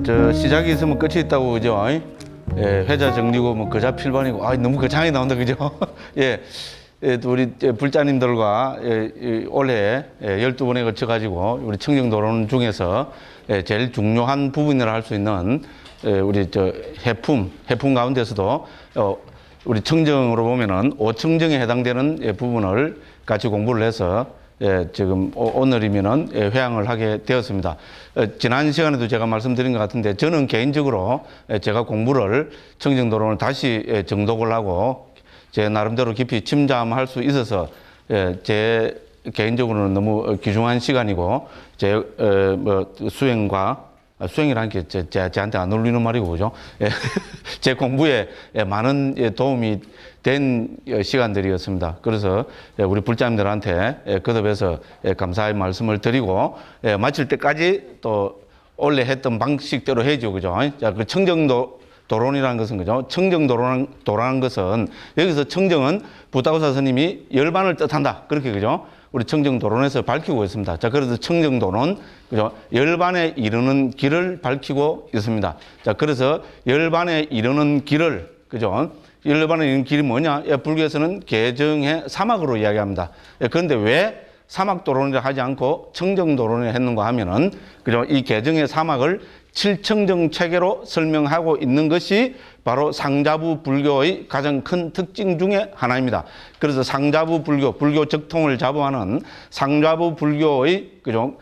저 시작이 있으면 끝이 있다고 그죠? 예, 회자 정리고 뭐 거자 필반이고 아 너무 거창하게 나온다 그죠? 예, 또 우리 불자님들과 올해 12번에 걸쳐 가지고 우리 청정도론 중에서 제일 중요한 부분이라 할 수 있는 우리 저 해품 가운데서도 우리 청정으로 보면은 5청정에 해당되는 부분을 같이 공부를 해서 지금 오늘이면은 회항을 하게 되었습니다. 지난 시간에도 제가 말씀드린 것 같은데 저는 개인적으로 제가 공부를 청정도론을 다시 정독을 하고 제 나름대로 깊이 침잠할 수 있어서 제 개인적으로는 너무 귀중한 시간이고 제 뭐 수행이라는 게 저한테 안 어울리는 말이고 그죠? 제 공부에 많은 도움이 된 시간들이었습니다. 그래서 우리 불자님들한테 거듭해서 감사의 말씀을 드리고 마칠 때까지 또 원래 했던 방식대로 해야죠. 그죠? 자, 그 청정도론이라는 것은 그죠? 청정도라는 것은 여기서 청정은 부타고사 스님이 열반을 뜻한다. 그렇게 그죠? 우리 청정도론에서 밝히고 있습니다. 자, 그래서 청정도론, 그죠? 열반에 이르는 길을 밝히고 있습니다. 자, 그래서 열반에 이르는 길을, 그죠? 열반에 이르는 길이 뭐냐? 불교에서는 개정의 사막으로 이야기합니다. 그런데 왜 사막도론이라 하지 않고 청정도론을 했는가 하면은, 그죠? 이 개정의 사막을 칠청정 체계로 설명하고 있는 것이 바로 상자부 불교의 가장 큰 특징 중에 하나입니다. 그래서 상자부 불교 적통을 자부하는 상자부 불교의 그죠?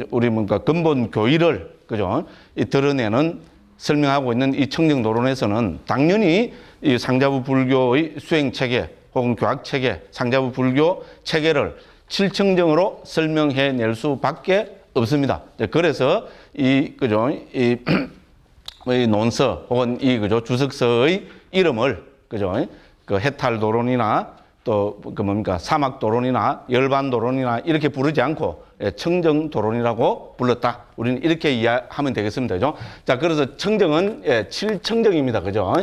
우리 뭔가 근본 교의를 그죠? 드러내는 설명하고 있는 이 청정도론에서는 당연히 이 상자부 불교의 수행 체계 혹은 교학 체계, 상자부 불교 체계를 칠청정으로 설명해 낼 수밖에 없습니다. 그래서 그죠? 이 논서 혹은 그죠? 주석서의 이름을 그죠? 그 해탈도론이나 또 그 뭡니까? 사막도론이나 열반도론이나 이렇게 부르지 않고 청정도론이라고 불렀다. 우리는 이렇게 이해하면 되겠습니다. 그죠? 자, 그래서 청정은 칠청정입니다. 그죠?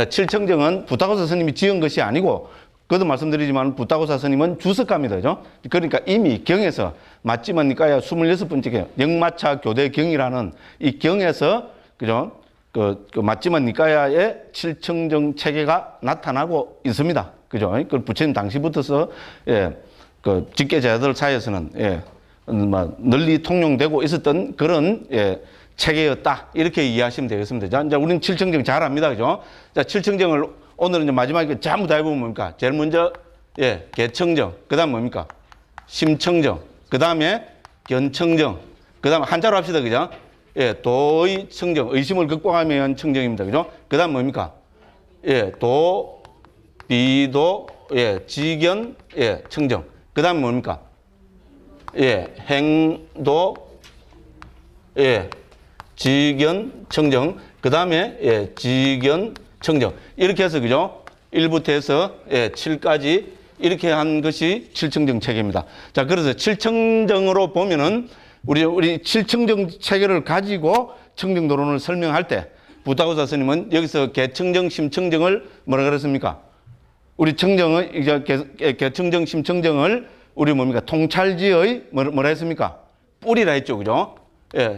칠청정은 부타고사 스님이 지은 것이 아니고 그것도 말씀드리지만 부타고사 스님은 주석가입니다. 그죠? 그러니까 이미 경에서 맞지만 니까야 26번째 경, 영마차 교대경이라는 이 경에서 그죠? 그 맞지만 니까야의 칠청정 체계가 나타나고 있습니다. 그죠? 그 부처님 당시부터서 그 직계자들 사이에서는 널리 통용되고 있었던 그런 체계였다. 이렇게 이해하시면 되겠습니다. 자, 이제 우리는 칠청정 잘 압니다. 그죠? 자, 칠청정을 오늘은 이제 마지막에 전부 다 해보면 뭡니까? 제일 먼저, 개청정. 그 다음 뭡니까? 심청정. 그 다음에 견청정. 그 다음 한자로 합시다. 그죠? 도의 청정. 의심을 극복하며 위한 청정입니다. 그죠? 그 다음 뭡니까? 도, 비도, 지견, 청정. 그 다음 뭡니까? 행도, 지견, 청정. 그 다음에, 지견, 청정. 이렇게 해서, 그죠? 1부터 해서, 7까지 이렇게 한 것이 칠청정 체계입니다. 자, 그래서 칠청정으로 보면은, 우리 칠청정 체계를 가지고 청정도론을 설명할 때, 부타고사 스님은 여기서 개청정, 심청정을 뭐라 그랬습니까? 우리 청정의, 개청정, 심청정을 우리 뭡니까? 통찰지의 뭐라 했습니까? 뿌리라 했죠. 그죠?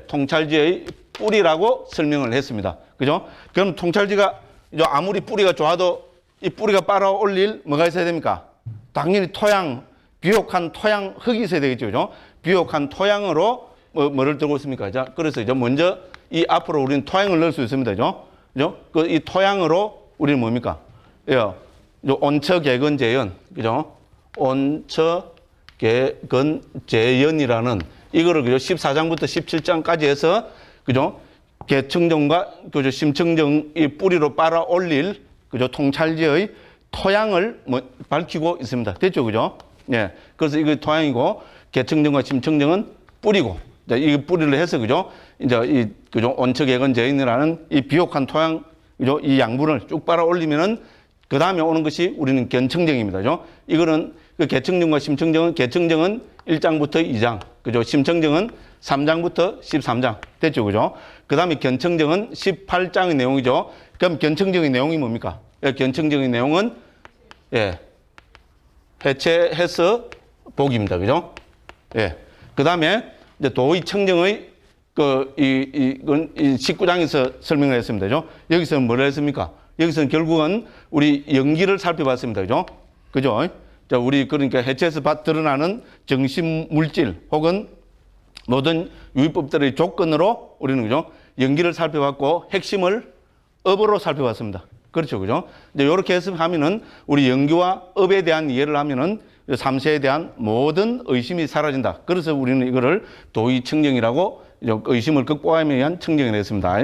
통찰지의 뿌리라고 설명을 했습니다. 그죠? 그럼 통찰지가 아무리 뿌리가 좋아도 이 뿌리가 빨아 올릴 뭐가 있어야 됩니까? 당연히 토양, 비옥한 토양, 흙이 있어야 되겠죠. 그죠? 비옥한 토양으로 뭐를 들고 있습니까? 자, 그래서 이제 먼저 이 앞으로 우리는 토양을 넣을 수 있습니다. 그죠? 그죠? 이 토양으로 우리는 뭡니까? 온처개근재연. 그죠? 온처개근재연이라는 이거를 그죠? 14장부터 17장까지 해서 그죠? 개청정과 그죠? 심청정 이 뿌리로 빨아 올릴 그죠? 통찰지의 토양을 밝히고 있습니다. 됐죠? 그죠? 그래서 이거 토양이고 개청정과 심청정은 뿌리고 이 뿌리를 해서 그죠? 이제 그죠? 온처개근재연이라는 이 비옥한 토양 그죠? 이 양분을 쭉 빨아 올리면은 그 다음에 오는 것이 우리는 견청정입니다. 그죠? 이거는 그 개청정과 심청정은 개청정은 1장부터 2장, 그죠? 심청정은 3장부터 13장. 됐죠? 그죠? 그 다음에 견청정은 18장의 내용이죠. 그럼 견청정의 내용이 뭡니까? 견청정의 내용은, 해체해서 복입니다. 그죠? 그 다음에 이제 도의 청정의 이건 19장에서 설명을 했습니다. 그죠? 여기서는 뭘 했습니까? 여기서는 결국은 우리 연기를 살펴봤습니다. 그죠? 그죠? 자, 우리 그러니까 해체에서 드러나는 정신 물질 혹은 모든 유의법들의 조건으로 우리는 그죠? 연기를 살펴봤고 핵심을 업으로 살펴봤습니다. 그렇죠. 그죠? 이제 이렇게 해서 하면은 우리 연기와 업에 대한 이해를 하면은 삼세에 대한 모든 의심이 사라진다. 그래서 우리는 이거를 도의 청정이라고 의심을 극복하기 위한 청정을 했습니다.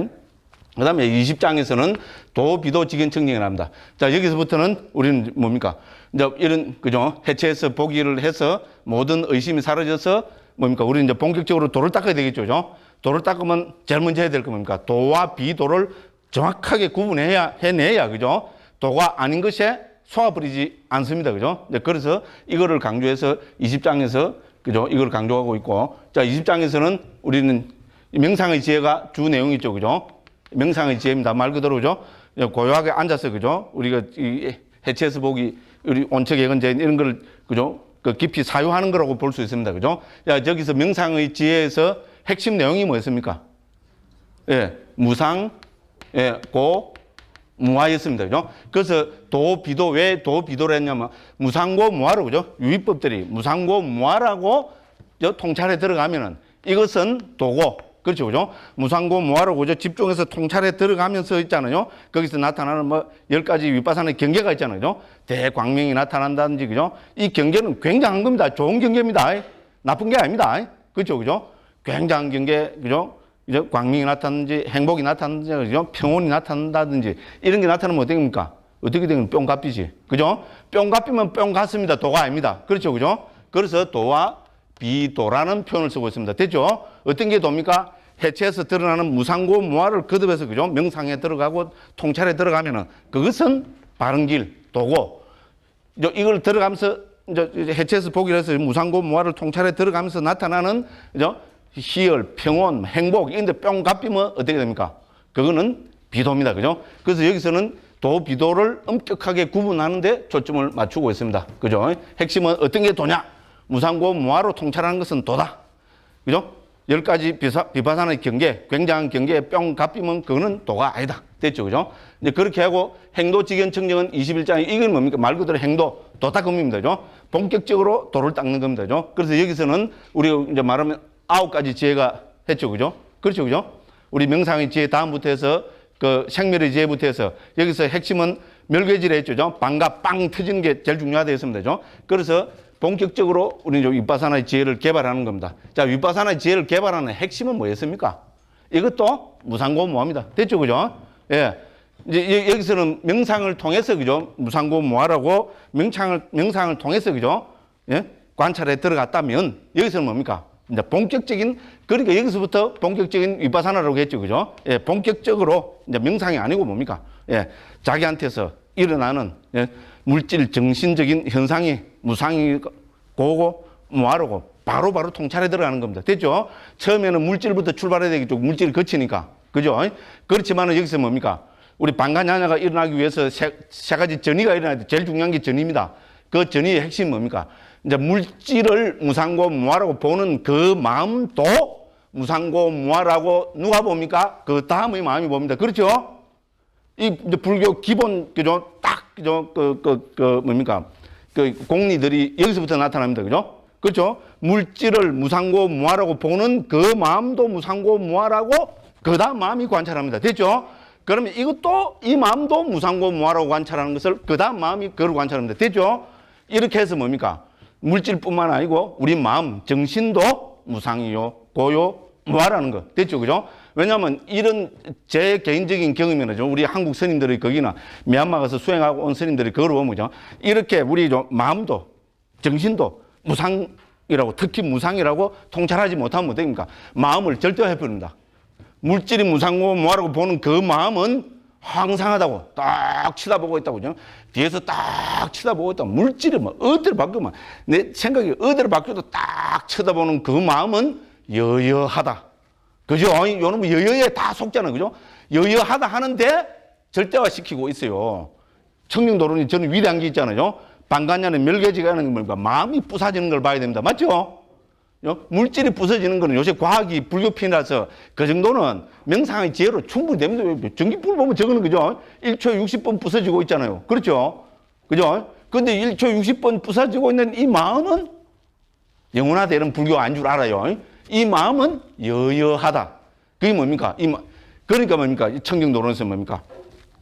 그 다음에 20장에서는 도비도 직연 청정을 합니다. 자, 여기서부터는 우리는 뭡니까? 이제 이런, 그죠? 해체해서 보기를 해서 모든 의심이 사라져서 뭡니까? 우리는 이제 본격적으로 도를 닦아야 되겠죠. 그죠? 도를 닦으면 제일 먼저 해야 될 거 뭡니까? 도와 비도를 정확하게 해내야, 그죠? 도가 아닌 것에 속아버리지 않습니다. 그죠? 네, 그래서 이거를 강조해서 20장에서, 그죠? 이걸 강조하고 있고. 자, 20장에서는 우리는 명상의 지혜가 주 내용이죠. 그죠? 명상의 지혜입니다. 말 그대로, 그죠? 고요하게 앉아서, 그죠? 우리가 이 해체해서 보기, 우리 온척 예건제 이런 걸, 그죠? 그 깊이 사유하는 거라고 볼 수 있습니다. 그죠? 야, 저기서 명상의 지혜에서 핵심 내용이 뭐였습니까? 예, 무상, 예, 고, 무아였습니다. 그죠? 그래서 도, 비도, 왜 도, 비도를 했냐면, 무상고, 무아로, 그죠? 유의법들이 무상고, 무아라고 통찰에 들어가면은 이것은 도고, 그렇죠. 그죠? 무상고, 무아로, 그죠? 집중해서 통찰에 들어가면서 있잖아요. 거기서 나타나는 10가지 윗바산의 경계가 있잖아요. 그죠? 대광명이 나타난다든지, 그죠? 이 경계는 굉장한 겁니다. 좋은 경계입니다. 나쁜 게 아닙니다. 그렇죠. 그죠? 굉장한 경계, 그죠? 이제 광명이 나타나든지 행복이 나타나든지 그죠? 평온이 나타난다든지 이런 게 나타나면 어떻게 됩니까? 어떻게 되면 뿅갑비지. 그죠? 뿅갑비면 뿅 같습니다. 도가 아닙니다. 그렇죠. 그죠? 그래서 도와 비도라는 표현을 쓰고 있습니다. 됐죠? 어떤 게 도입니까? 해체에서 드러나는 무상고 무아를 거듭해서 그죠? 명상에 들어가고 통찰에 들어가면은 그것은 바른 길, 도고. 이걸 들어가면서 이제 해체에서 보기를 해서 무상고 무아를 통찰에 들어가면서 나타나는 그죠? 희열, 평온, 행복, 이런 데 뿅 갚이면 어떻게 됩니까? 그거는 비도입니다. 그죠? 그래서 여기서는 도, 비도를 엄격하게 구분하는데 초점을 맞추고 있습니다. 그죠? 핵심은 어떤 게 도냐? 무상고, 무아로 통찰하는 것은 도다. 그죠? 10가지 비파산의 경계, 굉장한 경계에 뿅 갚이면 그거는 도가 아니다. 됐죠? 그죠? 이제 그렇게 하고 행도 직연 청정은 21장에 이건 뭡니까? 말 그대로 행도, 도닦음입니다. 그죠? 본격적으로 도를 닦는 겁니다. 그죠? 그래서 여기서는 우리가 이제 말하면 9가지 지혜가 했죠. 그죠? 그렇죠. 그죠? 우리 명상의 지혜 다음부터 해서 그 생멸의 지혜부터 해서 여기서 핵심은 멸괴질에 했죠. 그죠? 방과 빵 터지는 게 제일 중요하다 했습니다. 그죠? 그래서 본격적으로 우리는 윗바사나의 지혜를 개발하는 겁니다. 자, 윗바사나의 지혜를 개발하는 핵심은 뭐였습니까? 이것도 무상고무아입니다. 됐죠. 그죠? 예. 이제 여기서는 명상을 통해서, 그죠? 무상고무아라고 명상을 통해서, 그죠? 예? 관찰에 들어갔다면 여기서는 뭡니까? 이제 본격적인, 그러니까 여기서부터 본격적인 윗바사나라고 했죠. 그죠? 예, 본격적으로 이제 명상이 아니고 뭡니까? 예, 자기한테서 일어나는 예, 물질 정신적인 현상이 무상이고 무아로고 바로바로 통찰에 들어가는 겁니다. 됐죠? 처음에는 물질부터 출발해야 되겠죠. 물질을 거치니까. 그죠? 그렇지만은 여기서 뭡니까? 우리 방간야냐가 일어나기 위해서 세 가지 전이가 일어나야 돼. 제일 중요한 게 전입니다. 그 전이의 핵심이 뭡니까? 이제 물질을 무상고 무아라고 보는 그 마음도 무상고 무아라고 누가 봅니까? 그 다음의 마음이 봅니다. 그렇죠? 이 이제 불교 기본, 그죠? 딱, 그죠? 뭡니까? 그 공리들이 여기서부터 나타납니다. 그죠? 그렇죠? 물질을 무상고 무아라고 보는 그 마음도 무상고 무아라고 그 다음 마음이 관찰합니다. 됐죠? 그러면 이것도 이 마음도 무상고 무아라고 관찰하는 것을 그 다음 마음이 그걸 관찰합니다. 됐죠? 이렇게 해서 뭡니까? 물질뿐만 아니고 우리 마음, 정신도 무상이요, 고요, 무아라는 거. 됐죠? 그죠? 왜냐하면 이런 제 개인적인 경험이죠. 우리 한국 스님들이 거기나 미얀마 가서 수행하고 온 스님들이 그걸 보면 그죠? 이렇게 우리 마음도, 정신도 무상이라고, 특히 무상이라고 통찰하지 못하면 어떻습니까? 마음을 절대화해버립니다. 물질이 무상고 무아라고 보는 그 마음은 항상하다고 딱 쳐다보고 있다고. 그죠? 뒤에서 딱 쳐다보고 있다고. 물질이 뭐 어디를 바뀌면 내 생각이 어디를 바뀌어도 딱 쳐다보는 그 마음은 여여하다. 그죠? 요놈은 여여에 다 속잖아요. 그죠? 여여하다 하는데 절대화시키고 있어요. 청룡도론이 저는 위대한 게 있잖아요. 방간야는 멸괴지가 하는 게 뭡니까? 마음이 부사지는 걸 봐야 됩니다. 맞죠? 물질이 부서지는 거는 요새 과학이 불교편이라서 그 정도는 명상의 지혜로 충분히 됩니다. 전기불 보면 저거는 그죠? 1초에 60번 부서지고 있잖아요. 그렇죠? 그죠? 근데 1초 60번 부서지고 있는 이 마음은 영원하되는 불교 안 줄 알아요. 이 마음은 여여하다. 그게 뭡니까? 그러니까 뭡니까? 청정도론에서 뭡니까?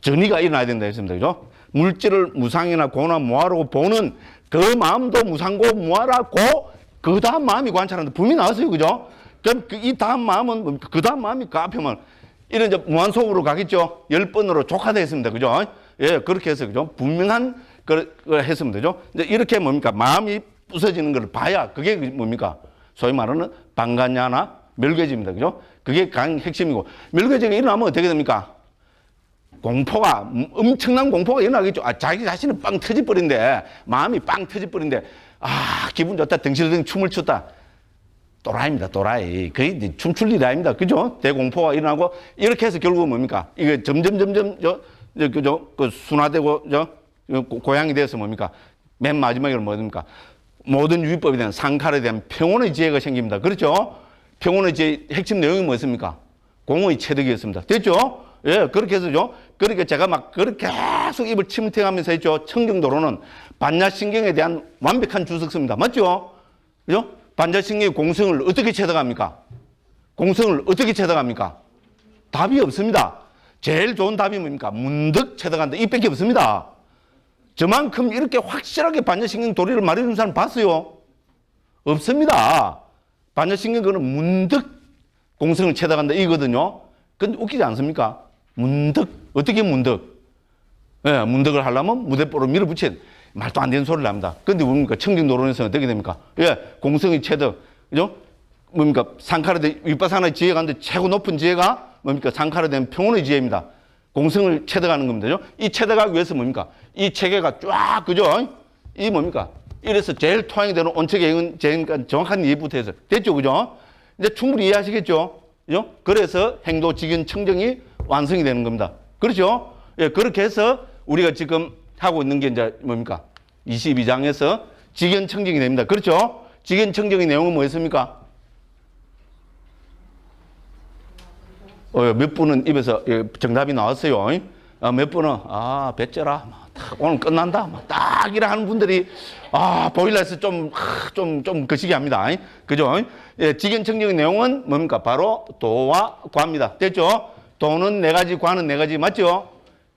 전이가 일어나야 된다 했습니다. 그죠? 물질을 무상이나 고나 무아라고 보는 그 마음도 무상고 무아라고 그 다음 마음이 관찰하는데 분명히 나왔어요. 그죠? 그럼 이 다음 마음은 뭡니까? 그 다음 마음이 그 앞에만 이런 이제 무한속으로 가겠죠? 10번으로 족화되었습니다. 그죠? 예, 그렇게 해서 그죠? 분명한 걸 했으면 되죠? 이제 이렇게 뭡니까? 마음이 부서지는 걸 봐야 그게 뭡니까? 소위 말하는 방간야나 멸괴지입니다. 그죠? 그게 가장 핵심이고 멸괴지가 일어나면 어떻게 됩니까? 공포가 엄청난 공포가 일어나겠죠. 자기 자신은 빵 터져버린데 마음이 빵 터져버린데 기분 좋다 덩실덩 춤을 췄다. 또라이입니다. 또라이. 거의 춤출 일이 아닙니다. 그죠? 대공포가 일어나고 이렇게 해서 결국은 뭡니까? 이게 점점 그 순화되고 고양이 돼서 뭡니까? 맨 마지막에는 뭡니까? 모든 유의법에 대한 상칼에 대한 평온의 지혜가 생깁니다. 그렇죠? 평온의 지혜 핵심 내용이 뭐였습니까? 공의 체득이었습니다. 됐죠? 예, 그렇게 해서죠. 그러니까 제가 막 그렇게 계속 입을 침탱하면서 했죠. 청정도로는 반야신경에 대한 완벽한 주석서입니다. 맞죠? 그죠? 반야신경의 공성을 어떻게 체득합니까? 공성을 어떻게 체득합니까? 답이 없습니다. 제일 좋은 답이 뭡니까? 문득 체득한다. 이밖에 없습니다. 저만큼 이렇게 확실하게 반야신경 도리를 말해주는 사람 봤어요? 없습니다. 반야신경 그는 문득 공성을 체득한다 이거거든요. 근데 웃기지 않습니까? 문득. 어떻게 문득? 예, 문득을 하려면 무대뽀로 밀어붙인 말도 안 되는 소리를 합니다. 근데 뭡니까? 청정도론에서는 어떻게 됩니까? 예, 공성의 체득. 그죠? 뭡니까? 상카르 윗바사나의 지혜가 있는데 최고 높은 지혜가 뭡니까? 상카르 된 평온의 지혜입니다. 공성을 체득하는 겁니다. 이 체득하기 위해서 뭡니까? 이 체계가 쫙, 그죠? 이 뭡니까? 이래서 제일 토양이 되는 온체계 제니까 정확한 이해부터 해서. 됐죠? 그죠? 이제 충분히 이해하시겠죠? 그죠? 그래서 행도 직연 청정이 완성이 되는 겁니다. 그렇죠? 예, 그렇게 해서 우리가 지금 하고 있는 게 이제 뭡니까? 22장에서 직연 청정이 됩니다. 그렇죠? 직연 청정의 내용은 뭐였습니까? 몇 분은 입에서 정답이 나왔어요. 몇 분은 배째라 오늘 끝난다 딱 이래 하는 분들이 보일러에서 좀 거시기 합니다. 그죠? 예, 직연 청정의 내용은 뭡니까? 바로 도와 과입니다. 됐죠? 도는 네 가지, 과는 네 가지. 맞죠?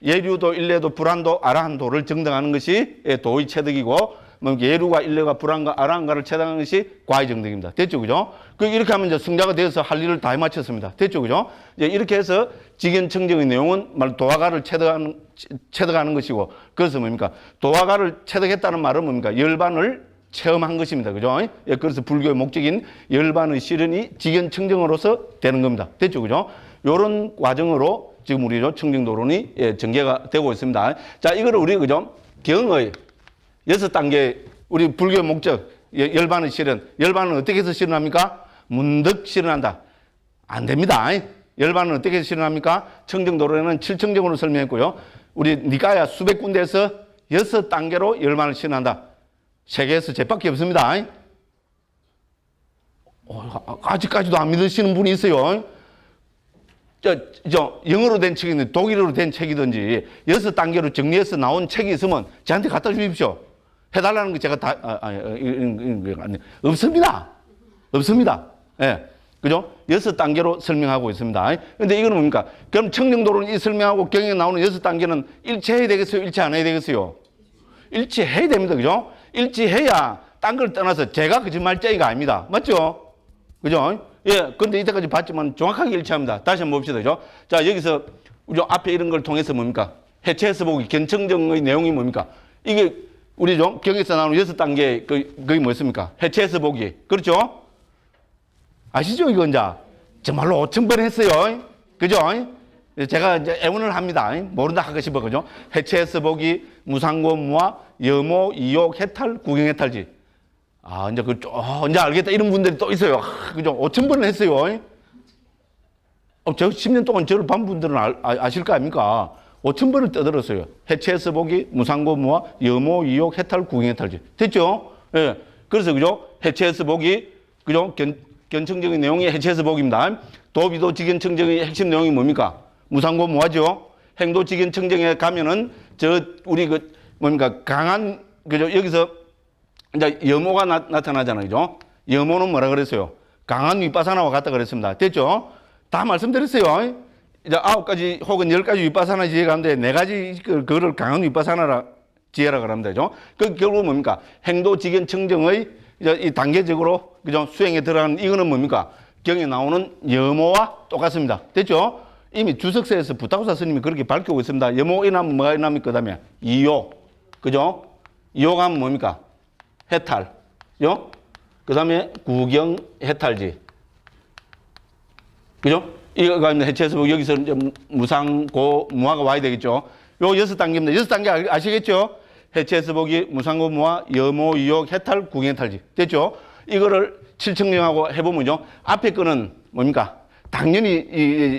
예류도, 일례도, 불안도, 아라한도를 정당하는 것이 도의 체득이고, 예류가, 일례가, 불안과 아라한가를 체득하는 것이 과의 정득입니다. 됐죠? 그죠? 이렇게 하면 이제 승자가 되어서 할 일을 다 해마쳤습니다. 됐죠? 그죠? 이렇게 해서 직연 청정의 내용은 말 도화가를 체득하는 것이고, 그래서 뭡니까? 도화가를 체득했다는 말은 뭡니까? 열반을 체험한 것입니다. 그죠? 예, 그래서 불교의 목적인 열반의 실현이 직연 청정으로서 되는 겁니다. 됐죠? 그죠? 요런 과정으로 지금 우리 청정도론이 전개가 되고 있습니다. 자, 이거를 우리 그죠? 경의 6단계 우리 불교의 목적 열반의 실현. 열반은 어떻게 해서 실현합니까? 문득 실현한다. 안 됩니다. 열반은 어떻게 해서 실현합니까? 청정도론에는 7청정으로 설명했고요. 우리 니까야 수백 군데에서 6단계로 열반을 실현한다. 세계에서 제밖에 없습니다. 아직까지도 안 믿으시는 분이 있어요. 영어로 된 책이든지 독일어로 된 책이든지 6단계로 정리해서 나온 책이 있으면 저한테 갖다 주십시오. 해달라는 거 제가 없습니다. 없습니다. 예. 그죠? 6단계로 설명하고 있습니다. 근데 이거는 뭡니까? 그럼 청정도론 이 설명하고 경에 나오는 6단계는 일치해야 되겠어요? 일치 안 해야 되겠어요? 일치해야 됩니다. 그죠? 일치해야 딴 걸 떠나서 제가 거짓말쟁이가 아닙니다. 맞죠? 그죠? 예, 근데 이때까지 봤지만 정확하게 일치합니다. 다시 한번 봅시다. 그죠? 자, 여기서 우리 앞에 이런 걸 통해서 뭡니까? 해체해서 보기, 견청정의 내용이 뭡니까? 이게 우리 경에서 나오는 6단계, 그게 뭐였습니까? 해체해서 보기. 그렇죠? 아시죠? 이거 이제. 정말로 5,000번 했어요. 그죠? 제가 이제 애원을 합니다. 모른다 하고 싶어. 그죠? 해체해서 보기, 무상고, 무아, 여모, 이욕, 해탈, 구경해탈지. 이제 이제 알겠다. 이런 분들이 또 있어요. 그죠? 5,000번을 했어요. 저 10년 동안 저를 반 분들은 아실 거 아닙니까? 5,000번을 떠들었어요. 해체해서 보기, 무상고, 무아, 여모, 이욕, 해탈, 구경해탈지. 됐죠? 예. 그래서 그죠? 해체해서 보기, 그죠? 견청정의 내용이 해체해서 보기입니다. 도비도직견청정의 핵심 내용이 뭡니까? 무상고 무하죠. 행도직견청정에 가면은 우리 뭡니까? 강한, 그죠? 여기서 이제 염호가 나타나잖아요. 그죠? 염호는 뭐라 그랬어요? 강한 윗바사나와 같다 그랬습니다. 됐죠? 다 말씀드렸어요. 이제 9가지 혹은 10가지 윗바사나 지혜가 있는데 4가지 그거를 강한 윗바사나라 지혜라 그럽니다. 그죠? 그 결국 뭡니까? 행도직견청정의 이 단계적으로 그죠? 수행에 들어가는 이거는 뭡니까? 경에 나오는 염호와 똑같습니다. 됐죠? 이미 주석서에서 부타고사 스님이 그렇게 밝히고 있습니다. 염호 인하면 뭐가 인합니까? 그 다음에 이요. 그죠? 이요가 하면 뭡니까? 해탈. 그죠? 그 다음에 구경 해탈지. 그죠? 이거가 해체해서 여기서 이제 무상, 고, 무화가 와야 되겠죠? 요 6단계입니다. 6단계 아시겠죠? 해체해서 보기, 무상고, 무화, 염호, 이욕, 해탈, 구경 해탈지. 됐죠? 이거를 칠청령하고 해보면요. 앞에 거는 뭡니까? 당연히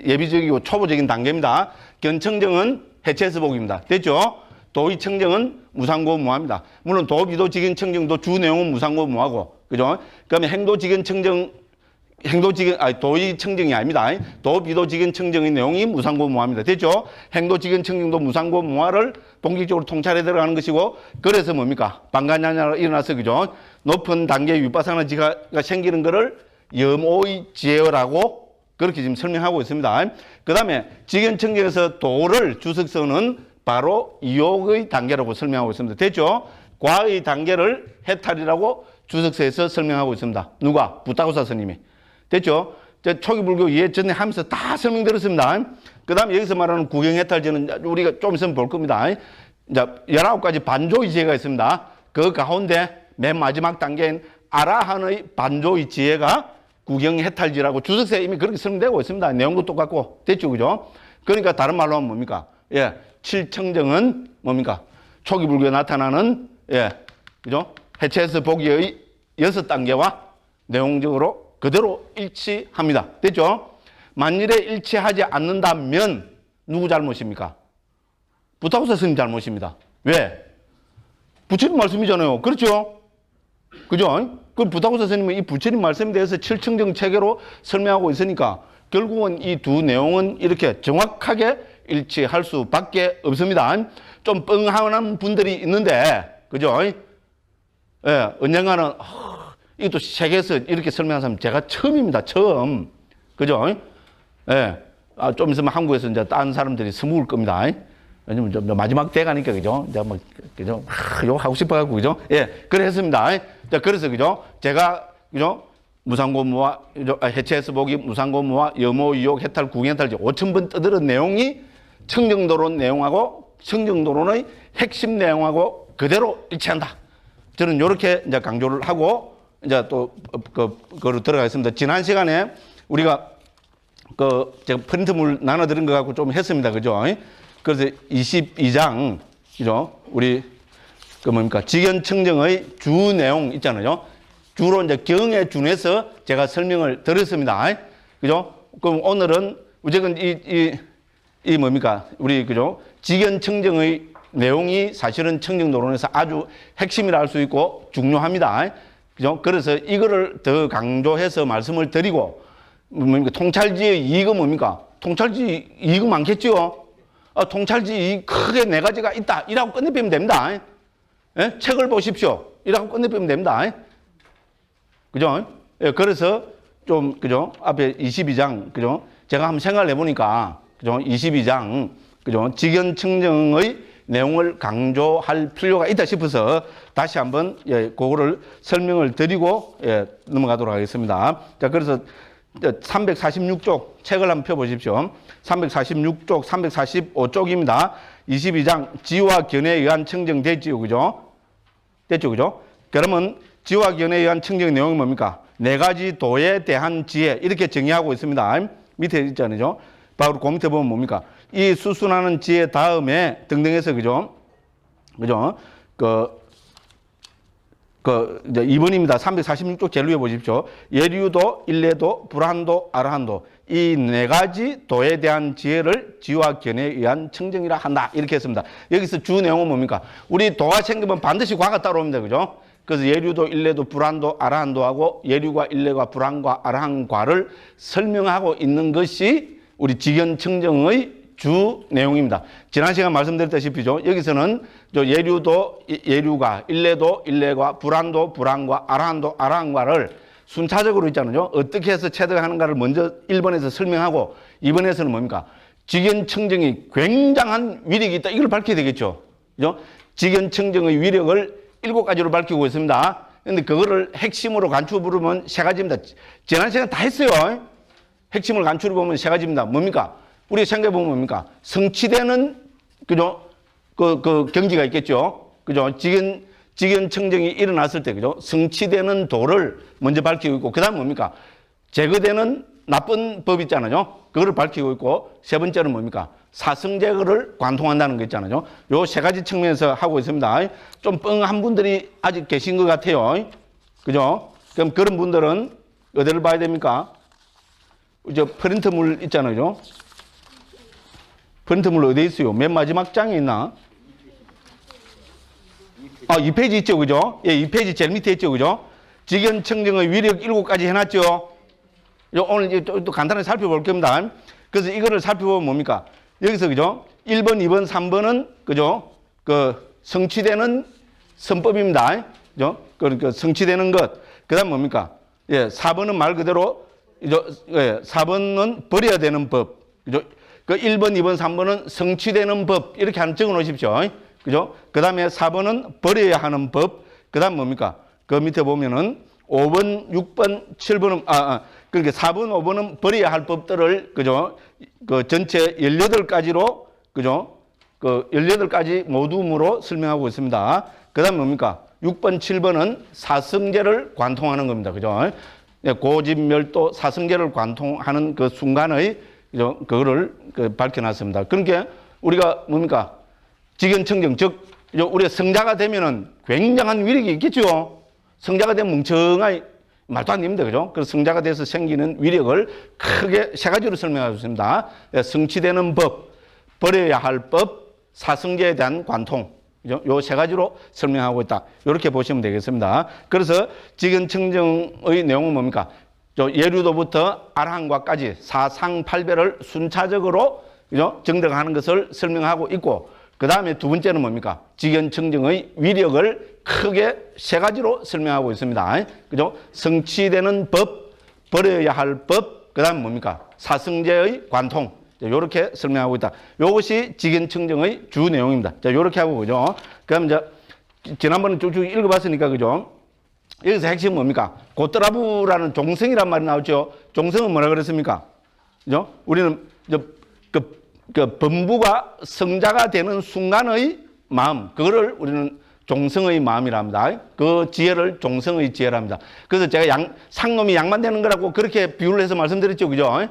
예비적이고 초보적인 단계입니다. 견청정은 해체해서 보기입니다. 됐죠? 도의청정은 무상고, 무화입니다. 물론 도비도직견청정도 주 내용은 무상고, 무화고. 그죠? 그 다음에 도의청정이 아닙니다. 도비도직견청정의 내용이 무상고, 무화입니다. 됐죠? 행도직견청정도 무상고, 무화를 본격적으로 통찰해 들어가는 것이고, 그래서 뭡니까? 방간야냐가 일어나서, 그죠? 높은 단계의 윗바사나 지가 생기는 것을 염오의 지혜라고 그렇게 지금 설명하고 있습니다. 그 다음에 직견청정에서 도를 주석서는 바로 이욕의 단계라고 설명하고 있습니다. 됐죠? 과의 단계를 해탈이라고 주석서에서 설명하고 있습니다. 누가? 부타고사 스님이. 됐죠? 초기 불교 예전에 하면서 다 설명드렸습니다. 그 다음에 여기서 말하는 구경해탈지는 우리가 좀 있으면 볼 겁니다. 이제 19가지 반조의 지혜가 있습니다. 그 가운데 맨 마지막 단계인 아라한의 반조의 지혜가 구경해탈지라고 주석서에 이미 그렇게 설명되고 있습니다. 내용도 똑같고. 됐죠? 그죠? 그러니까 다른 말로 하면 뭡니까? 예. 칠청정은 뭡니까? 초기 불교에 나타나는, 예. 그죠? 해체해서 보기의 6단계와 내용적으로 그대로 일치합니다. 됐죠? 만일에 일치하지 않는다면 누구 잘못입니까? 부타고사 스님 잘못입니다. 왜? 부처님 말씀이잖아요. 그렇죠? 그죠? 그 부타고사 스님은 이 부처님 말씀에 대해서 칠청정 체계로 설명하고 있으니까 결국은 이 두 내용은 이렇게 정확하게 일치할 수밖에 없습니다. 좀 뻥하는 분들이 있는데, 그죠? 예, 언젠가는 이것도 책에서 이렇게 설명한 사람 제가 처음입니다. 처음. 그죠? 예. 좀 있으면 한국에서 이제 딴 사람들이 스무울 겁니다. 왜냐면 좀 마지막 때 가니까, 그죠? 이제 뭐, 그죠? 이거 하고 싶어갖고, 그죠? 예. 그래 했습니다. 자, 그래서, 그죠? 제가, 그죠? 무상고무와, 해체해서 보기, 무상고무와 염호, 이욕, 해탈, 구경해탈, 5,000번 떠들은 내용이 청정도론 내용하고, 청정도론의 핵심 내용하고 그대로 일치한다. 저는 이렇게 이제 강조를 하고, 이제 또, 그거로 들어가겠습니다. 지난 시간에 우리가 제가 프린트물 나눠드린 것 갖고 좀 했습니다. 그죠? 그래서 22장, 그죠? 우리, 뭡니까? 직연청정의 주 내용 있잖아요. 주로 이제 경에 준해서 제가 설명을 드렸습니다. 그죠? 그럼 오늘은, 어쨌든 이 뭡니까? 우리, 그죠? 직연청정의 내용이 사실은 청정도론에서 아주 핵심이라 할 수 있고 중요합니다. 그죠? 그래서 이거를 더 강조해서 말씀을 드리고, 뭡니까? 통찰지의 이익은 뭡니까? 통찰지 이익은 많겠죠? 통찰지 이익 크게 4가지가 있다. 이라고 끝내면 됩니다. 예? 책을 보십시오. 이라고 끝내면 됩니다. 그죠? 예, 그래서 좀, 그죠? 앞에 22장, 그죠? 제가 한번 생각을 해보니까, 그죠? 22장, 그죠? 직연청정의 내용을 강조할 필요가 있다 싶어서 다시 한번, 예, 그거를 설명을 드리고, 예, 넘어가도록 하겠습니다. 자, 그래서 346쪽 책을 한번 펴보십시오. 346쪽, 345쪽입니다. 22장, 지와 견해에 의한 청정됐지요. 그죠? 됐죠? 그죠? 그러면 지와 견해에 의한 청정 내용이 뭡니까? 4가지 도에 대한 지혜. 이렇게 정의하고 있습니다. 밑에 있잖아요. 바로 그 밑에 보면 뭡니까? 이 수순하는 지혜 다음에 등등해서, 그죠? 그죠? 이제 2번입니다. 346쪽 제일 위에 보십시오. 예류도, 일례도, 불한도, 아라한도. 이 4가지 도에 대한 지혜를 지와 견해에 의한 청정이라 한다. 이렇게 했습니다. 여기서 주 내용은 뭡니까? 우리 도가 생기면 반드시 과가 따라옵니다. 그죠? 그래서 예류도, 일례도, 불환도, 아라한도하고 예류과 일례과 불환과 아라한과를 설명하고 있는 것이 우리 직연청정의 주 내용입니다. 지난 시간 말씀드렸다시피죠. 여기서는 예류도, 예류가, 일례도, 일례과, 불환도, 불환과, 아라한도, 아라한과를 순차적으로 있잖아요. 어떻게 해서 체득하는가를 먼저 1번에서 설명하고 2번에서는 뭡니까? 직연청정이 굉장한 위력이 있다. 이걸 밝혀야 되겠죠. 그죠? 직연청정의 위력을 7가지로 밝히고 있습니다. 그런데 그거를 핵심으로 간추어 보면 3가지입니다. 지난 시간 다 했어요. 핵심을 간추어 보면 3가지입니다. 뭡니까? 우리 생각해 보면 뭡니까? 성취되는, 그죠? 그 경지가 있겠죠. 그죠? 직연청정이 일어났을 때, 그죠? 성취되는 도를 먼저 밝히고 있고, 그 다음 뭡니까? 제거되는 나쁜 법 있잖아요. 그거를 밝히고 있고, 3번째는 뭡니까? 사성제거를 관통한다는 거 있잖아요. 요 3가지 측면에서 하고 있습니다. 좀 뻥한 분들이 아직 계신 것 같아요. 그죠? 그럼 그런 분들은 어디를 봐야 됩니까? 프린트물 있잖아요. 프린트물 어디에 있어요? 맨 마지막 장에 있나? 2페이지 있죠, 그죠? 예, 2페이지 제일 밑에 있죠, 그죠? 직연청정의 위력 7가지 해놨죠? 오늘 또 간단하게 살펴볼 겁니다. 그래서 이거를 살펴보면 뭡니까? 여기서, 그죠? 1번, 2번, 3번은, 그죠? 성취되는 선법입니다. 그죠? 그러니까 성취되는 것. 그 다음 뭡니까? 예, 4번은 말 그대로, 예, 4번은 버려야 되는 법. 그죠? 1번, 2번, 3번은 성취되는 법. 이렇게 적어 놓으십시오. 그죠? 그 다음에 4번은 버려야 하는 법. 그 다음 뭡니까? 그 밑에 보면은 5번, 6번, 7번은, 그러니까 4번, 5번은 버려야 할 법들을, 그죠? 전체 18가지로, 그죠? 18가지 모둠으로 설명하고 있습니다. 그 다음 뭡니까? 6번, 7번은 사성제를 관통하는 겁니다. 그죠? 고집멸도 사성제를 관통하는 그 순간의, 그죠? 그거를 밝혀놨습니다. 그러니까 우리가 뭡니까? 직연청정, 즉, 우리가 성자가 되면은 굉장한 위력이 있겠죠? 성자가 되면 멍청하게 말도 안 됩니다. 그죠? 그래서 성자가 돼서 생기는 위력을 크게 3가지로 설명하고 있습니다. 성취되는 법, 버려야 할 법, 사성제에 대한 관통. 그죠? 요 3가지로 설명하고 있다. 이렇게 보시면 되겠습니다. 그래서 직연청정의 내용은 뭡니까? 예류도부터 아라한과까지 사상팔배를 순차적으로, 그죠? 정득하는 것을 설명하고 있고, 그 다음에 2번째는 뭡니까? 직연청정의 위력을 크게 3가지로 설명하고 있습니다. 그죠? 성취되는 법, 버려야 할 법, 그 다음 뭡니까? 사성제의 관통. 요렇게 설명하고 있다. 요것이 직연청정의 주 내용입니다. 자, 요렇게 하고, 그죠? 그럼 이제, 지난번에 쭉쭉 읽어봤으니까, 그죠? 여기서 핵심은 뭡니까? 고트라부라는 종성이란 말이 나오죠? 종성은 뭐라 그랬습니까? 그죠? 우리는, 범부가 성자가 되는 순간의 마음, 그거를 우리는 종성의 마음이라 합니다. 그 지혜를 종성의 지혜라 합니다. 그래서 제가 상놈이 양만 되는 거라고 그렇게 비유를 해서 말씀드렸죠. 그죠?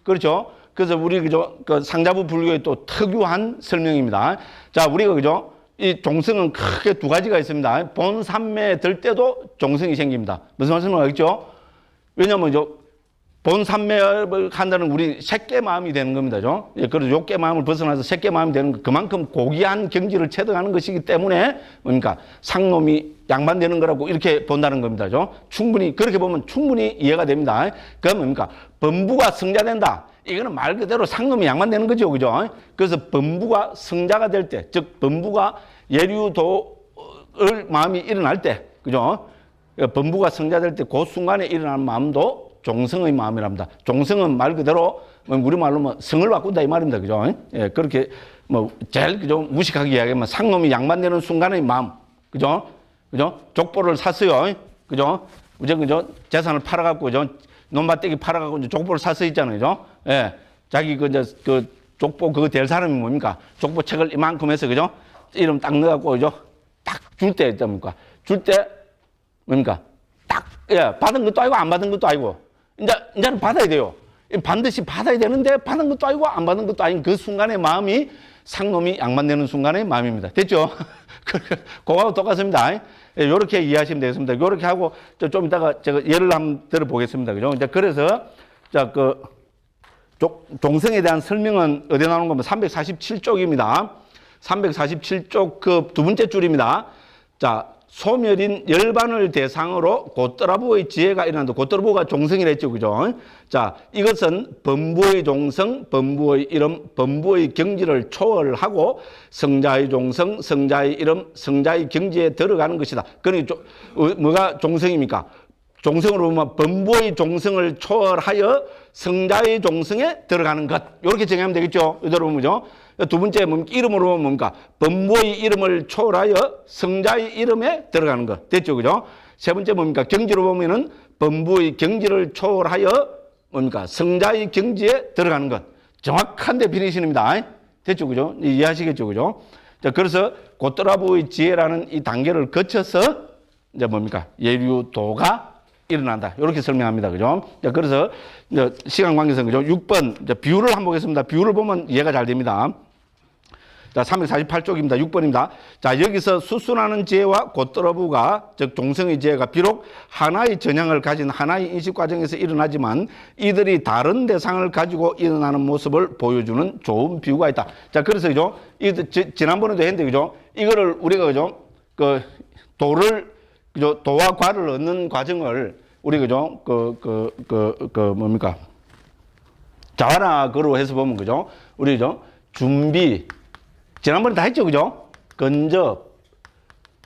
그렇죠? 그래서 우리, 그죠? 상자부 불교의 또 특유한 설명입니다. 자, 우리가, 그죠? 이 종성은 크게 2가지가 있습니다. 본삼매에 들 때도 종성이 생깁니다. 무슨 말씀을 하겠죠? 왜냐면, 본삼매를 한다는 우리 새끼 마음이 되는 겁니다. 예, 그래서 욕계 마음을 벗어나서 새끼 마음이 되는 거, 그만큼 고귀한 경지를 체득하는 것이기 때문에 뭡니까? 상놈이 양반되는 거라고 이렇게 본다는 겁니다. 충분히, 그렇게 보면 충분히 이해가 됩니다. 그럼 뭡니까? 범부가 성자된다. 이거는 말 그대로 상놈이 양반되는 거죠. 그죠? 그래서 범부가 성자가 될 때, 즉, 범부가 예류도의 마음이 일어날 때, 그죠? 범부가 성자될 때 그 순간에 일어나는 마음도 종성의 마음이랍니다. 종성은 말 그대로 우리말로 성을 바꾼다 이 말입니다. 그죠? 예, 그렇게 제일, 그죠? 무식하게 이야기하면 상놈이 양반되는 순간의 마음. 그죠? 그죠? 족보를 샀어요. 그죠? 그죠? 재산을 팔아갖고, 그죠? 논밭대기 팔아갖고 이제 족보를 샀어 있잖아요. 그죠? 예. 자기 족보 그거 될 사람이 뭡니까? 족보 책을 이만큼 해서, 그죠? 이름 딱 넣어갖고, 그죠? 딱 줄 때 있답니까? 줄 때 뭡니까? 딱, 예, 받은 것도 아니고 안 받은 것도 아니고. 이제는 받아야 돼요. 반드시 받아야 되는데 받은 것도 아니고 안 받은 것도 아닌 그 순간의 마음이 상놈이 양반되는 순간의 마음입니다. 됐죠? 그거하고 똑같습니다. 이렇게 이해하시면 되겠습니다. 이렇게 하고 좀 이따가 제가 예를 한번 들어보겠습니다. 그죠? 이제 그래서 자, 종성에 대한 설명은 어디에 나오는 겁니까? 347쪽입니다. 347쪽 그 2번째 줄입니다. 자, 소멸인 열반을 대상으로 고떠라부의 지혜가 일어난다. 고떠라부가 종성이라 했죠. 그죠? 자, 이것은 범부의 종성, 범부의 이름, 범부의 경지를 초월하고 성자의 종성, 성자의 이름, 성자의 경지에 들어가는 것이다. 그러니까 뭐가 종성입니까? 종성으로 보면 범부의 종성을 초월하여 성자의 종성에 들어가는 것. 이렇게 정의하면 되겠죠. 이대로 보면요. 두 번째 이름으로 보면 뭡니까? 범부의 이름을 초월하여 성자의 이름에 들어가는 것. 됐죠, 그죠? 세 번째 뭡니까? 경지로 보면은 범부의 경지를 초월하여 뭡니까? 성자의 경지에 들어가는 것. 정확한 데피니션입니다. 됐죠, 그죠? 이해하시겠죠, 그죠? 자, 그래서 고떠라부의 지혜라는 이 단계를 거쳐서 이제 뭡니까? 예류도가 일어난다. 이렇게 설명합니다. 그죠? 자, 그래서 이제 시간 관계상 그죠? 6번 이제 비율을 한번 보겠습니다. 비율을 보면 이해가 잘 됩니다. 자, 348쪽입니다. 6번입니다. 자, 여기서 수순하는 지혜와 고떠라부가 즉 종성의 지혜가 비록 하나의 전향을 가진 하나의 인식 과정에서 일어나지만 이들이 다른 대상을 가지고 일어나는 모습을 보여주는 좋은 비유가 있다. 자, 그래서 그죠? 지난번에도 했는데 그죠? 이거를 우리가 그죠? 그 도를 그죠? 도와 과를 얻는 과정을 우리 그죠? 뭡니까? 자화락으로 해서 보면 그죠? 우리 그죠? 준비 지난번에 다 했죠, 그죠? 근접,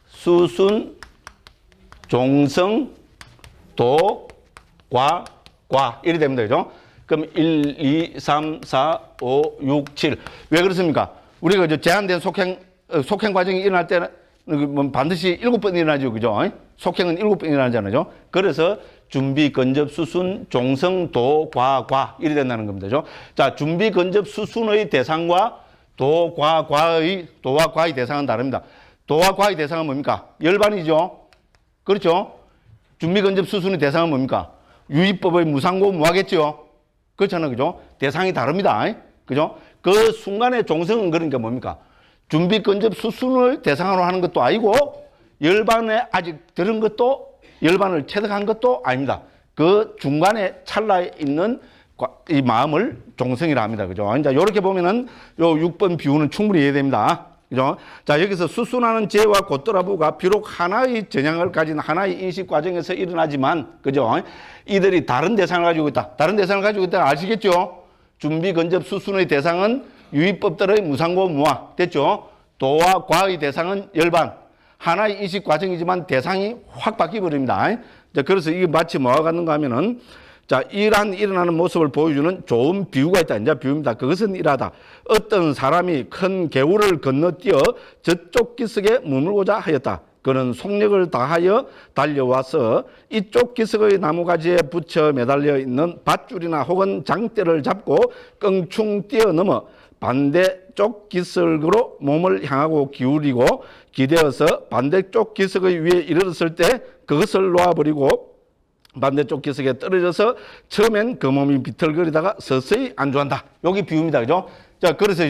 수순, 종성, 도, 과 이렇게 됩니다, 그죠? 그럼 1, 2, 3, 4, 5, 6, 7. 왜 그렇습니까? 우리가 제한된 속행 과정이 일어날 때는 반드시 7번 일어나죠, 그죠? 속행은 7번 일어나잖아요. 그래서 준비, 근접, 수순, 종성, 도, 과 이렇게 된다는 겁니다, 그죠? 자, 준비, 근접, 수순의 대상과 도와 과의 대상은 다릅니다. 도와 과의 대상은 뭡니까? 열반이죠. 그렇죠? 준비, 근접, 수순의 대상은 뭡니까? 유의법의 무상고 무하겠죠. 그렇잖아요, 그죠? 대상이 다릅니다. 그죠? 그 순간의 종성은 그러니까 뭡니까? 준비, 근접, 수순을 대상으로 하는 것도 아니고 열반에 아직 들은 것도 열반을 체득한 것도 아닙니다. 그 중간에 찰나에 있는 이 마음을 종성이라 합니다. 그죠? 이제 이렇게 보면은 요 6번 비유는 충분히 이해됩니다. 그죠? 자, 여기서 수순하는 지혜와 고떠라부가 비록 하나의 전향을 가진 하나의 인식 과정에서 일어나지만, 그죠? 이들이 다른 대상을 가지고 있다. 다른 대상을 가지고 있다. 아시겠죠? 준비, 근접, 수순의 대상은 유의법들의 무상고 무화. 됐죠? 도와 과의 대상은 열반. 하나의 인식 과정이지만 대상이 확 바뀌어버립니다. 자, 그래서 이게 마치 뭐와 같는가 하면은 자, 일어나는 모습을 보여주는 좋은 비유가 있다. 이제 비유입니다. 그것은 이러하다. 어떤 사람이 큰 개울을 건너뛰어 저쪽 기슭에 머물고자 하였다. 그는 속력을 다하여 달려와서 이쪽 기슭의 나무가지에 붙여 매달려 있는 밧줄이나 혹은 장대를 잡고 껑충 뛰어넘어 반대쪽 기슭으로 몸을 향하고 기울이고 기대어서 반대쪽 기슭의 위에 이르렀을 때 그것을 놓아버리고 반대쪽 기슭에 떨어져서 처음엔 그 몸이 비틀거리다가 서서히 안주한다. 여기 비유입니다. 그죠? 자, 그래서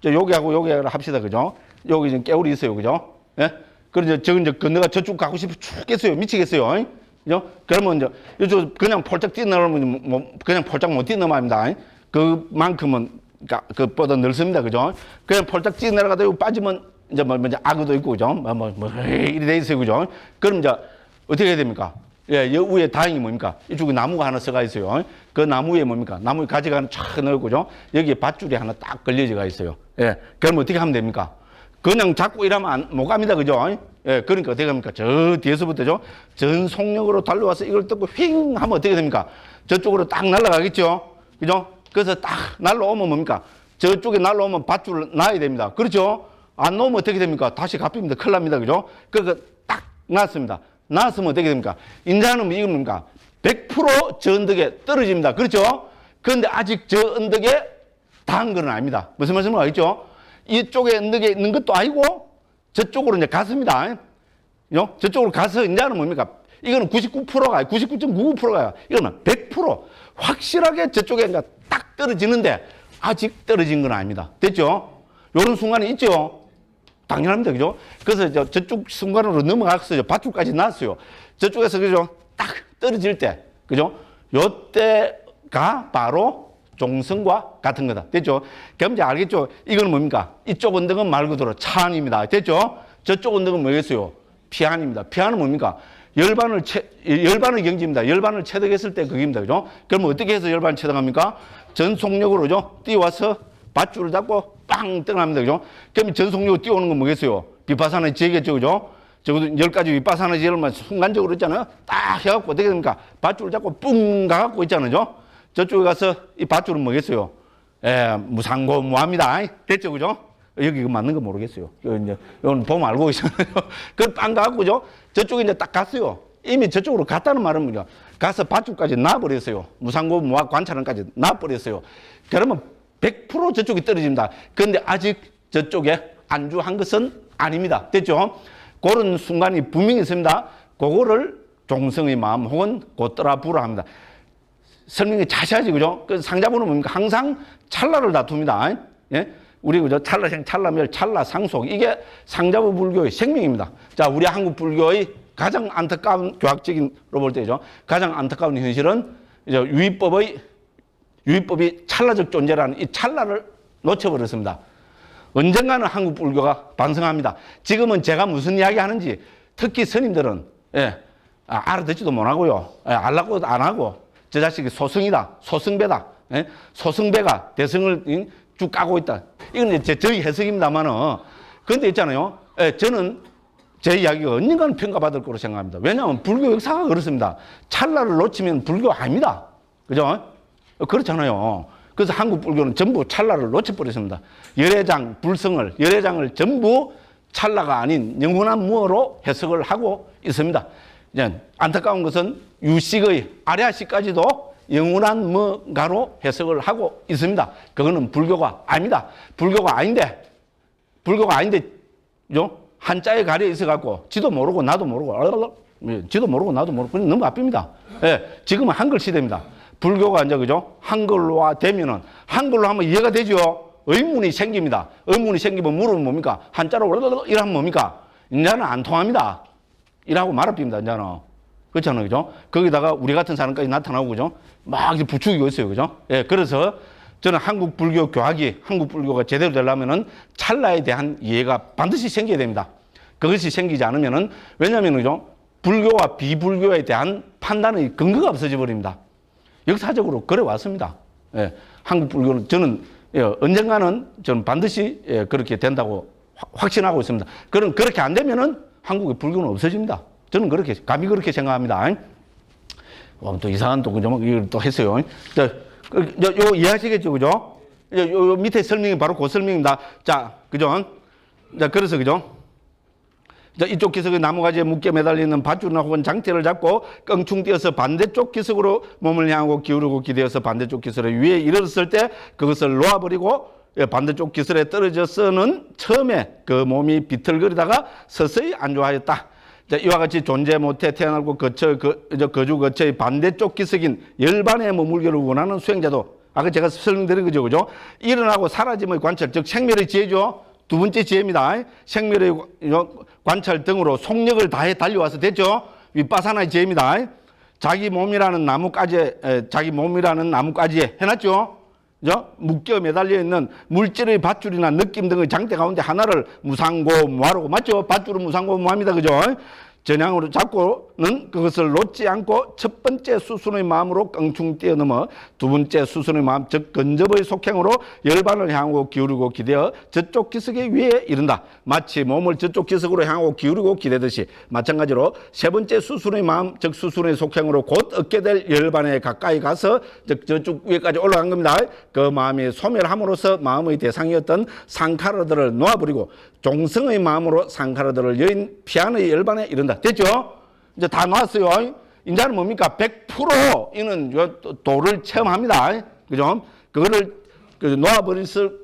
여기하고 여기를 합시다. 그죠? 여기 지금 개울이 있어요. 그죠? 예? 그래서 저건 건너가 저쪽 가고 싶어 죽겠어요. 미치겠어요. 그죠? 그러면 이쪽 그냥 폴짝 뛰어넘으면 그냥 폴짝 못 뛰어넘어야 그만큼은 그보다 넓습니다. 그죠? 그냥 폴짝 뛰어내려가다 빠지면 이제 악어도 있고, 그죠? 이래 돼 있어요. 그죠? 그럼 이제 어떻게 해야 됩니까? 예, 여 위에 다행히 뭡니까? 이쪽에 나무가 하나 써가 있어요. 그 나무에 뭡니까? 나무에 가지가 하나 촥 넣고, 그죠? 여기에 밧줄이 하나 딱 걸려져가 있어요. 예. 그럼 어떻게 하면 됩니까? 그냥 잡고 이러면 못 갑니다. 그죠? 예. 그러니까 어떻게 합니까? 저 뒤에서부터죠? 전 속력으로 달려와서 이걸 뜯고 휙 하면 어떻게 됩니까? 저쪽으로 딱 날아가겠죠? 그죠? 그래서 딱 날라오면 뭡니까? 저쪽에 날라오면 밧줄을 놔야 됩니다. 그렇죠? 안 놓으면 어떻게 됩니까? 다시 갚입니다. 큰일 납니다. 그죠? 그러니까 딱 놨습니다. 나왔으면 어떻게 됩니까? 인자는 이거 뭡니까? 100% 저 언덕에 떨어집니다. 그렇죠? 그런데 아직 저 언덕에 닿은 건 아닙니다. 무슨 말씀을 알겠죠? 이쪽에 언덕에 있는 것도 아니고 저쪽으로 이제 갔습니다. 저쪽으로 가서 인자는 뭡니까? 이거는 99%가 아니고 99.99%가 이거는 100% 확실하게 저쪽에 이제 딱 떨어지는데 아직 떨어진 건 아닙니다. 됐죠? 이런 순간이 있죠? 당연합니다. 그죠? 그래서 저쪽 순간으로 넘어가서 밧줄까지 놨어요. 저쪽에서 그죠? 딱 떨어질 때, 그죠? 요때가 바로 종성과 같은 거다. 됐죠? 그럼 이제 알겠죠? 이건 뭡니까? 이쪽 언덕은 말 그대로 차안입니다. 됐죠? 저쪽 언덕은 뭐겠어요? 피안입니다. 피안은 뭡니까? 열반을 경지입니다. 열반을 체득했을 때 그게입니다. 그죠? 그럼 어떻게 해서 열반을 체득합니까? 전속력으로죠. 뛰어와서 밧줄을 잡고 빵 떠납니다. 그죠? 그럼 전속력으로 뛰어오는 건 뭐겠어요? 빗바사나 지겠죠. 그죠? 적어도 10가지 빗바사나 지를 순간적으로 있잖아요. 딱 해갖고 어떻게 됩니까? 밧줄을 잡고 뿡 가갖고 있잖아요. 저쪽에 가서 이 밧줄은 뭐겠어요? 무상고무합니다. 됐죠? 그죠? 여기 이거 맞는 거 모르겠어요. 이제 이건 보면 알고 있잖아요. 그걸 빵 가갖고, 그죠? 저쪽에 이제 딱 갔어요. 이미 저쪽으로 갔다는 말은 뭐냐? 가서 밧줄까지 놔버렸어요. 무상고무와 관찰원까지 놔버렸어요. 그러면 100% 저쪽이 떨어집니다. 그런데 아직 저쪽에 안주한 것은 아닙니다. 됐죠? 그런 순간이 분명히 있습니다. 그거를 종성의 마음 혹은 곧더라 부라 합니다. 설명이 자세하지, 그죠? 그 상자부는 뭡니까? 항상 찰나를 다툽니다. 예? 우리 그죠? 찰나생, 찰나멸, 찰나상속. 이게 상자부 불교의 생명입니다. 자, 우리 한국 불교의 가장 안타까운 교학적인 로 볼 때죠. 가장 안타까운 현실은 이제 유의법이 찰나적 존재라는 이 찰나를 놓쳐버렸습니다. 언젠가는 한국 불교가 반성합니다. 지금은 제가 무슨 이야기 하는지 특히 스님들은 알아듣지도 못하고요. 알라고도 안 하고 저 자식이 소승이다. 소승배다. 소승배가 대승을 쭉 까고 있다. 이건 저희 해석입니다만은 그런데 있잖아요. 저는 제 이야기가 언젠가는 평가받을 거로 생각합니다. 왜냐하면 불교 역사가 그렇습니다. 찰나를 놓치면 불교 아닙니다. 그죠? 그렇잖아요. 그래서 한국 불교는 전부 찰나를 놓쳐버렸습니다. 열애장, 불성을, 열애장을 전부 찰나가 아닌 영원한 무어로 해석을 하고 있습니다. 이제 안타까운 것은 유식의 아랴식까지도 영원한 무가로 해석을 하고 있습니다. 그거는 불교가 아닙니다. 불교가 아닌데, 한자에 가려 있어갖고, 지도 모르고 나도 모르고, 너무 아픕니다. 예, 지금은 한글 시대입니다. 불교가 이제, 그죠? 한글화 되면은, 한글로 하면 이해가 되죠? 의문이 생깁니다. 의문이 생기면 물으면 뭡니까? 한자로 이러면 뭡니까? 이제는 안 통합니다. 이라고 말아빕니다, 이제는. 그렇잖아요, 그죠? 거기다가 우리 같은 사람까지 나타나고, 그죠? 막 부추기고 있어요, 그죠? 예, 그래서 저는 한국 불교 교학이, 한국 불교가 제대로 되려면은 찰나에 대한 이해가 반드시 생겨야 됩니다. 그것이 생기지 않으면은, 왜냐면, 그죠? 불교와 비불교에 대한 판단의 근거가 없어져 버립니다. 역사적으로 그래 왔습니다. 예, 한국 불교는 저는 언젠가는 저는 반드시 그렇게 된다고 확신하고 있습니다. 그렇게 안 되면은 한국의 불교는 없어집니다. 저는 감히 그렇게 생각합니다. 또 이상한 이걸 또 했어요. 요 이해하시겠죠, 그죠? 요 밑에 설명이 바로 그 설명입니다. 자, 그죠? 자, 그래서 그죠? 자, 이쪽 기석의 나무가지에 묶여 매달리는 밧줄이나 혹은 장대를 잡고 껑충 뛰어서 반대쪽 기석으로 몸을 향하고 기울이고 기대어서 반대쪽 기설의 위에 이르렀을 때 그것을 놓아버리고 반대쪽 기설에 떨어져서는 처음에 그 몸이 비틀거리다가 서서히 안주하였다. 자, 이와 같이 존재 못해 태어나고 거주 거처의 반대쪽 기석인 열반에 머물기를 원하는 수행자도 아까 제가 설명드린 거죠, 그죠? 일어나고 사라짐의 관찰, 즉 생멸의 지혜죠. 두 번째 지혜입니다. 생멸의 관찰 등으로 속력을 다해 달려와서 됐죠. 윗바사나의 지혜입니다. 자기 몸이라는 나뭇가지에 해놨죠. 그죠? 묶여 매달려 있는 물질의 밧줄이나 느낌 등의 장대 가운데 하나를 무상고무하라고 맞죠? 밧줄은 무상고무합니다. 그죠? 전향으로 잡고는 그것을 놓지 않고 첫 번째 수순의 마음으로 껑충 뛰어넘어 두 번째 수순의 마음, 즉 근접의 속행으로 열반을 향하고 기울이고 기대어 저쪽 기석의 위에 이른다. 마치 몸을 저쪽 기석으로 향하고 기울이고 기대듯이 마찬가지로 세 번째 수순의 마음, 즉 수순의 속행으로 곧 얻게 될 열반에 가까이 가서 즉 저쪽 위에까지 올라간 겁니다. 그 마음이 소멸함으로써 마음의 대상이었던 상카르들을 놓아버리고 종성의 마음으로 상카르들을 여인 피안의 열반에 이른다. 됐죠? 이제 다 나왔어요. 이제는 뭡니까? 100% 이는 도를 체험합니다. 그죠? 그거를 놓아버렸을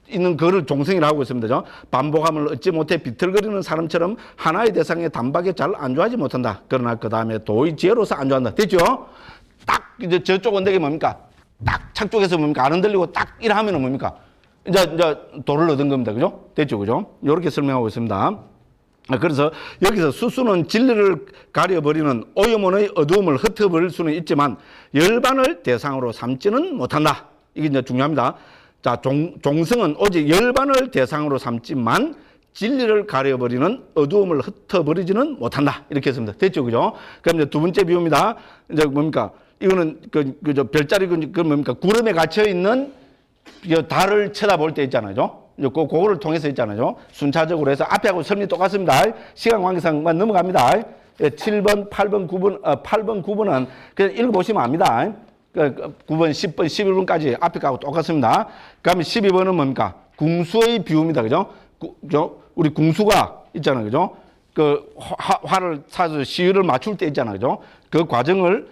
있는 그거를 종성이라고 하고 있습니다. 반복함을 얻지 못해 비틀거리는 사람처럼 하나의 대상에 단박에 잘 안주하지 못한다. 그러나 그 다음에 도의 지혜로서 안주한다. 됐죠? 딱 이제 저쪽 언덕이 뭡니까? 딱 착쪽에서 뭡니까? 안 흔들리고 딱 이러면은 뭡니까? 이제 도를 얻은 겁니다. 그죠? 됐죠? 그죠? 이렇게 설명하고 있습니다. 그래서 여기서 수수는 진리를 가려버리는 오염원의 어두움을 흩어버릴 수는 있지만 열반을 대상으로 삼지는 못한다. 이게 이제 중요합니다. 자, 종성은 오직 열반을 대상으로 삼지만 진리를 가려버리는 어두움을 흩어버리지는 못한다. 이렇게 했습니다. 됐죠, 그죠? 그럼 이제 두 번째 비유입니다. 이제 뭡니까? 이거는 그저 별자리 그 뭡니까? 구름에 갇혀 있는 달을 쳐다볼 때 있잖아요. 그거를 통해서 있잖아요. 순차적으로 해서 앞에하고 설명이 똑같습니다. 시간 관계상만 넘어갑니다. 7번, 8번, 9번, 8번, 9번은 그냥 읽어보시면 압니다. 9번, 10번, 11번까지 앞에 거하고 똑같습니다. 그다음에 12번은 뭡니까? 궁수의 비유입니다. 그죠? 우리 궁수가 있잖아요. 그죠? 그 활을 사서 시위를 맞출 때 있잖아요. 그죠? 그 과정을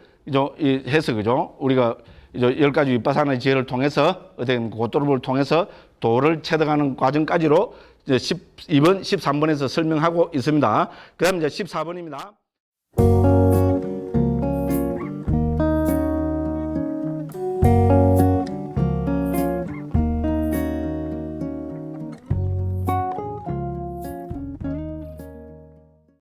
해서 그죠? 우리가 10가지 윗바사나의 지혜를 통해서 어떤 고도를 통해서 도를 체득하는 과정까지로 이제 12번, 13번에서 설명하고 있습니다. 그다음 이제 14번입니다.